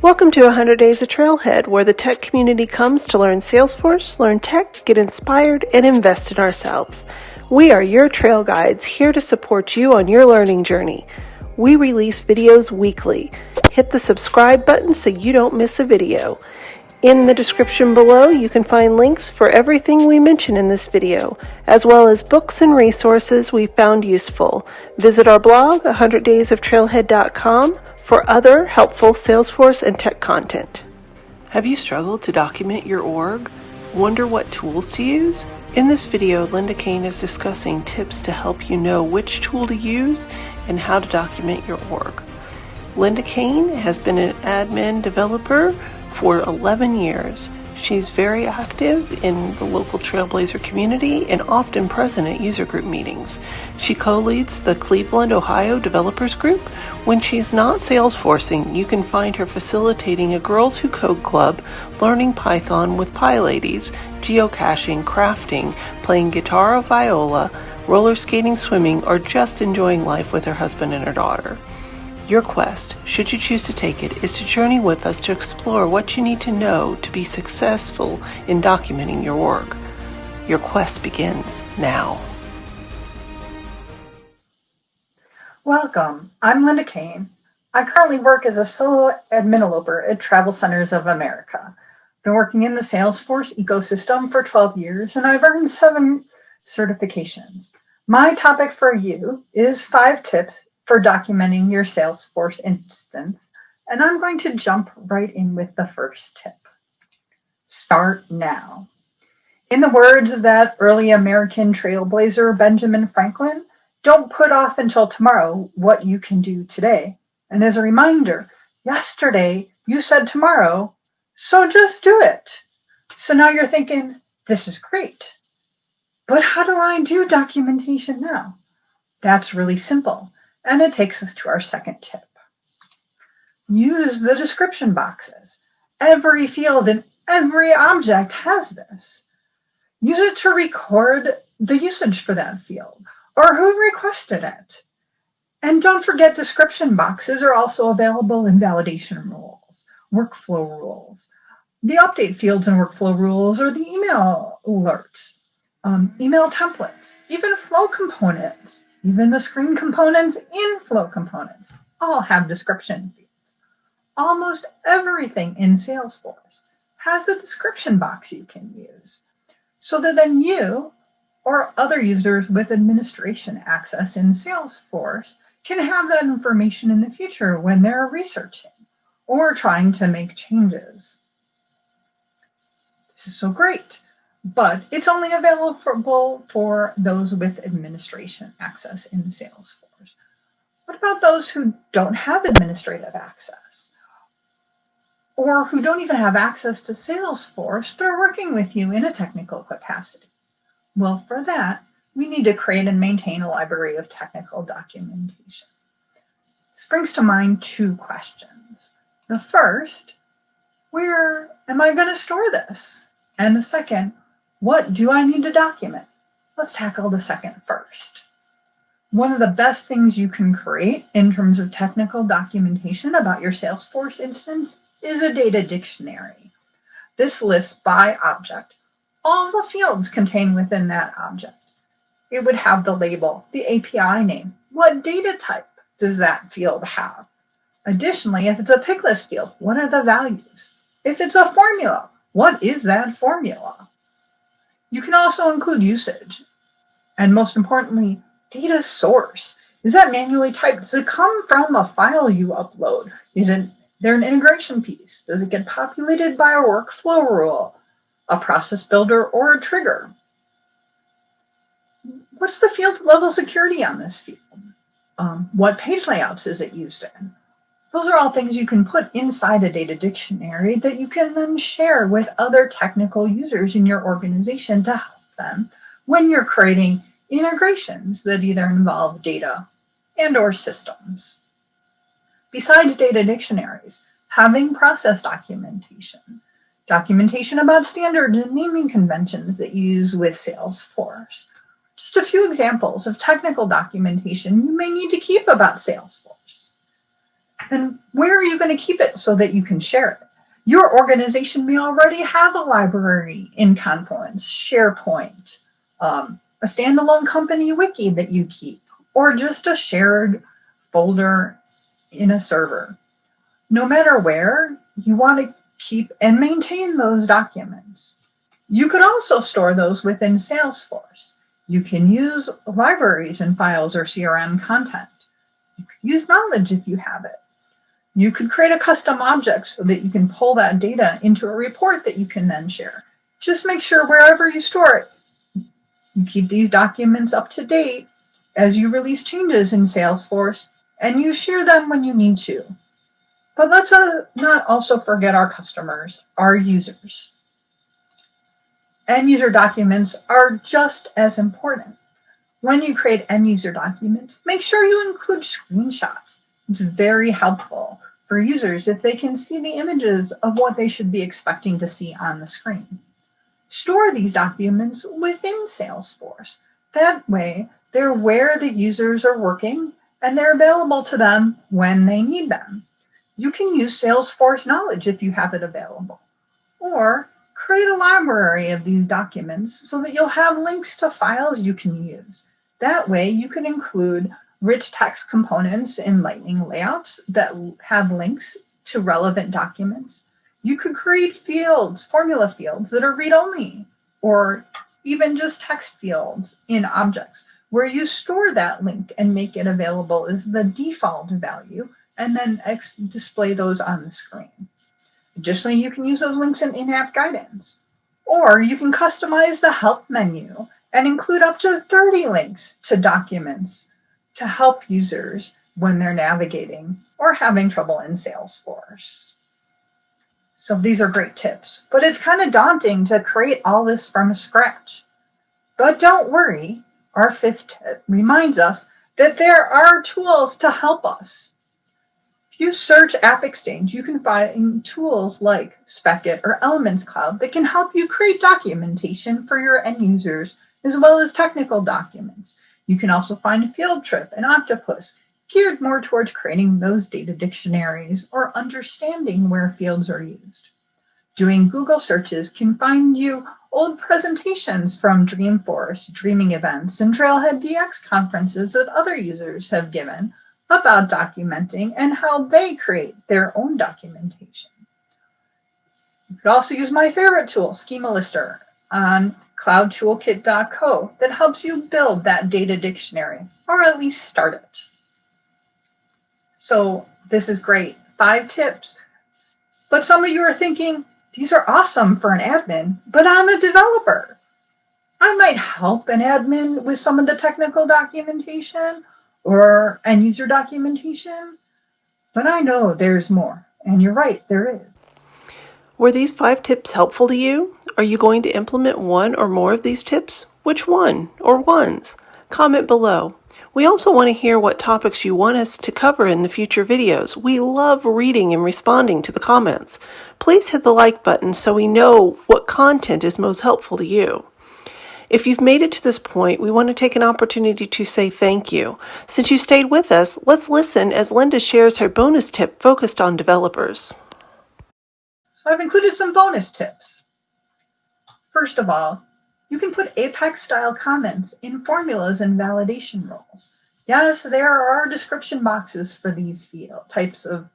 Welcome to 100 Days of Trailhead, where the tech community comes to learn Salesforce, learn tech, get inspired, and invest in ourselves. We are your trail guides, here to support you on your learning journey. We release videos weekly. Hit the subscribe button so you don't miss a video. In the description below, you can find links for everything we mention in this video, as well as books and resources we found useful. Visit our blog, 100daysoftrailhead.com, for other helpful Salesforce and tech content. Have you struggled to document your org? Wonder what tools to use? In this video, Lynda Kane is discussing tips to help you know which tool to use and how to document your org. Lynda Kane has been an admin developer for 11 years. She's very active in the local Trailblazer community and often present at user group meetings. She co-leads the Cleveland, Ohio Developers Group. When she's not Salesforcing, you can find her facilitating a Girls Who Code club, learning Python with PyLadies, geocaching, crafting, playing guitar or viola, roller skating, swimming, or just enjoying life with her husband and her daughter. Your quest, should you choose to take it, is to journey with us to explore what you need to know to be successful in documenting your org. Your quest begins now. Welcome. I'm Lynda Kane. I currently work as a solo admin developer at Travel Centers of America. I've been working in the Salesforce ecosystem for 12 years, and I've earned 7 certifications. My topic for you is 5 tips for documenting your Salesforce instance, and I'm going to jump right in with the first tip. Start now. In the words of that early American trailblazer, Benjamin Franklin, don't put off until tomorrow what you can do today. And as a reminder, yesterday you said tomorrow, so just do it. So now you're thinking, this is great, but how do I do documentation now? That's really simple. And it takes us to our second tip. Use the description boxes. Every field and every object has this. Use it to record the usage for that field or who requested it. And don't forget, description boxes are also available in validation rules, workflow rules, the update fields and workflow rules, or the email alerts, email templates, even flow components. Even the screen components in flow components all have description fields. Almost everything in Salesforce has a description box you can use so that then you or other users with administration access in Salesforce can have that information in the future when they're researching or trying to make changes. This is so great. But it's only available for those with administration access in Salesforce. What about those who don't have administrative access? Or who don't even have access to Salesforce, but are working with you in a technical capacity? Well, for that, we need to create and maintain a library of technical documentation. This brings to mind 2 questions. The first, where am I going to store this? And the second, what do I need to document? Let's tackle the second first. One of the best things you can create in terms of technical documentation about your Salesforce instance is a data dictionary. This lists by object all the fields contained within that object. It would have the label, the API name. What data type does that field have? Additionally, if it's a pick list field, what are the values? If it's a formula, what is that formula? You can also include usage, and most importantly, data source. Is that manually typed? Does it come from a file you upload? Is there an integration piece? Does it get populated by a workflow rule, a process builder, or a trigger? What's the field level security on this field? What page layouts is it used in? Those are all things you can put inside a data dictionary that you can then share with other technical users in your organization to help them when you're creating integrations that either involve data and or systems. Besides data dictionaries, having process documentation about standards and naming conventions that you use with Salesforce. Just a few examples of technical documentation you may need to keep about Salesforce. And where are you going to keep it so that you can share it? Your organization may already have a library in Confluence, SharePoint, a standalone company wiki that you keep, or just a shared folder in a server. No matter where, you want to keep and maintain those documents. You could also store those within Salesforce. You can use libraries and files or CRM content. You could use knowledge if you have it. You could create a custom object so that you can pull that data into a report that you can then share. Just make sure wherever you store it, you keep these documents up to date as you release changes in Salesforce, and you share them when you need to. But let's not also forget our customers, our users. End user documents are just as important. When you create end user documents, make sure you include screenshots. It's very helpful for users if they can see the images of what they should be expecting to see on the screen. Store these documents within Salesforce. That way, they're where the users are working and they're available to them when they need them. You can use Salesforce Knowledge if you have it available, or create a library of these documents so that you'll have links to files you can use. That way, you can include rich text components in Lightning layouts that have links to relevant documents. You could create fields, formula fields that are read-only, or even just text fields in objects where you store that link and make it available as the default value, and then display those on the screen. Additionally, you can use those links in in-app guidance, or you can customize the help menu and include up to 30 links to documents to help users when they're navigating or having trouble in Salesforce. So these are great tips, but it's kind of daunting to create all this from scratch. But don't worry, our 5th tip reminds us that there are tools to help us. If you search App Exchange, you can find tools like Speckit or Elements Cloud that can help you create documentation for your end users, as well as technical documents. You can also find Fieldtrip and Octopus, geared more towards creating those data dictionaries or understanding where fields are used. Doing Google searches can find you old presentations from Dreamforce, Dreaming Events, and Trailhead DX conferences that other users have given about documenting and how they create their own documentation. You could also use my favorite tool, Schema Lister, on cloudtoolkit.co that helps you build that data dictionary, or at least start it. So this is great, 5 tips. But some of you are thinking, these are awesome for an admin, but I'm a developer. I might help an admin with some of the technical documentation or end user documentation, but I know there's more. And you're right, there is. Were these 5 tips helpful to you? Are you going to implement one or more of these tips? Which one or ones? Comment below. We also want to hear what topics you want us to cover in the future videos. We love reading and responding to the comments. Please hit the like button so we know what content is most helpful to you. If you've made it to this point, we want to take an opportunity to say thank you. Since you stayed with us, let's listen as Lynda shares her bonus tip focused on developers. So I've included some bonus tips. First of all, you can put Apex-style comments in formulas and validation roles. Yes, there are description boxes for these types of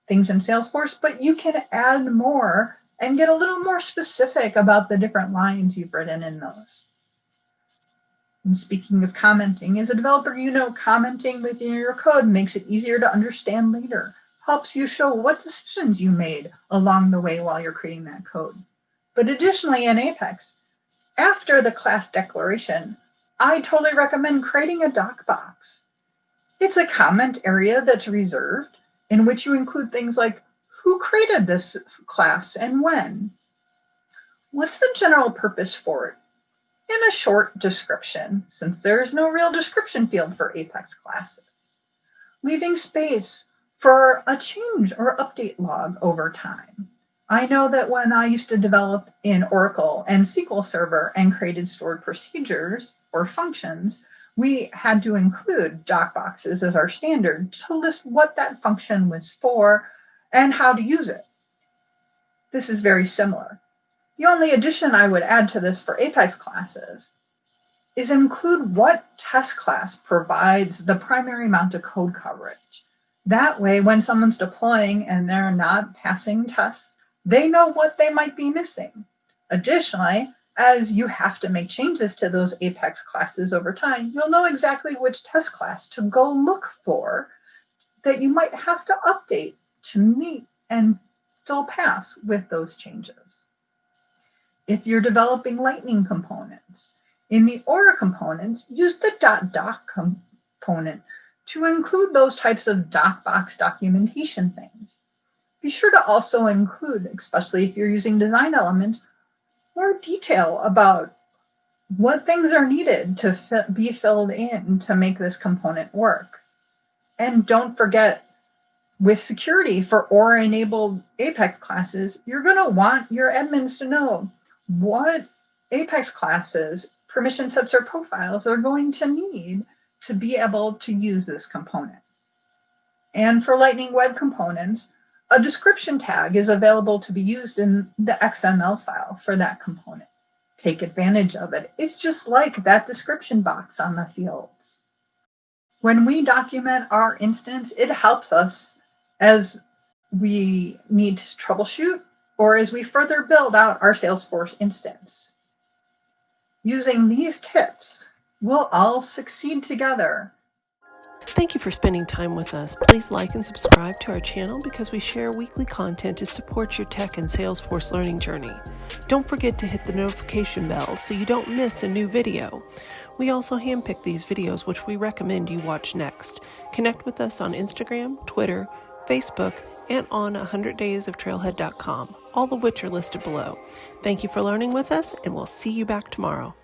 things in Salesforce, but you can add more and get a little more specific about the different lines you've written in those. And speaking of commenting, as a developer, you know commenting within your code makes it easier to understand later, helps you show what decisions you made along the way while you're creating that code. But additionally, in Apex, after the class declaration, I totally recommend creating a doc box. It's a comment area that's reserved, in which you include things like who created this class and when. What's the general purpose for it? In a short description, since there is no real description field for Apex classes. Leaving space for a change or update log over time. I know that when I used to develop in Oracle and SQL Server and created stored procedures or functions, we had to include doc boxes as our standard to list what that function was for and how to use it. This is very similar. The only addition I would add to this for Apex classes is include what test class provides the primary amount of code coverage. That way, when someone's deploying and they're not passing tests, they know what they might be missing. Additionally, as you have to make changes to those Apex classes over time, you'll know exactly which test class to go look for that you might have to update to meet and still pass with those changes. If you're developing Lightning components, in the Aura components, use the .doc component to include those types of DocBox documentation things. Be sure to also include, especially if you're using design elements, more detail about what things are needed to be filled in to make this component work. And don't forget, with security for Aura-enabled Apex classes, you're going to want your admins to know what Apex classes, permission sets, or profiles are going to need to be able to use this component. And for Lightning Web Components, a description tag is available to be used in the XML file for that component. Take advantage of it. It's just like that description box on the fields. When we document our instance, it helps us as we need to troubleshoot or as we further build out our Salesforce instance. Using these tips, we'll all succeed together. Thank you for spending time with us. Please like and subscribe to our channel because we share weekly content to support your tech and Salesforce learning journey. Don't forget to hit the notification bell so you don't miss a new video. We also handpick these videos which we recommend you watch next. Connect with us on Instagram, Twitter, Facebook, and on 100daysoftrailhead.com, all of which are listed below. Thank you for learning with us, and we'll see you back tomorrow.